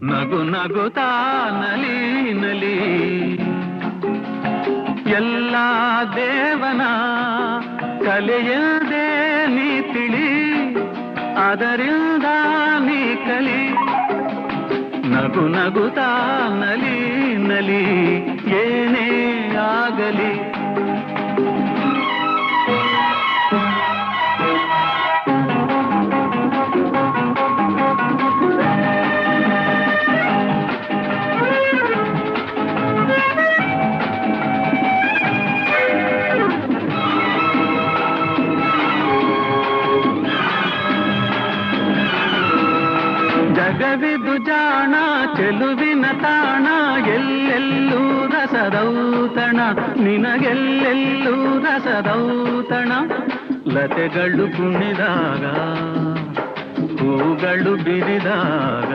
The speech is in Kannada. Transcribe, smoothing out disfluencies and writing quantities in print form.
ನಗು ನಗುತ್ತಾ ನಲಿ ನಲಿ ಎಲ್ಲ ದೇವನ ಕಲೆಯದೇ ನೀ ತಿಳಿ ಅದರಿಂದ ನೀ ಕಲಿ ನಗು ನಗುತ್ತಾ ನಲಿ ನಲಿ ಏನೇ ಆಗಲಿ ಜಗವಿದು ಜಾಣ ಚೆಲುವಿನ ತಾಣ ಎಲ್ಲೆಲ್ಲೂ ರಸದೌತಣ ನಿನಗೆಲ್ಲೆಲ್ಲೂ ರಸದೌತಣ ಲತೆಗಳು ಕುಣಿದಾಗ ಹೂಗಳು ಬಿರಿದಾಗ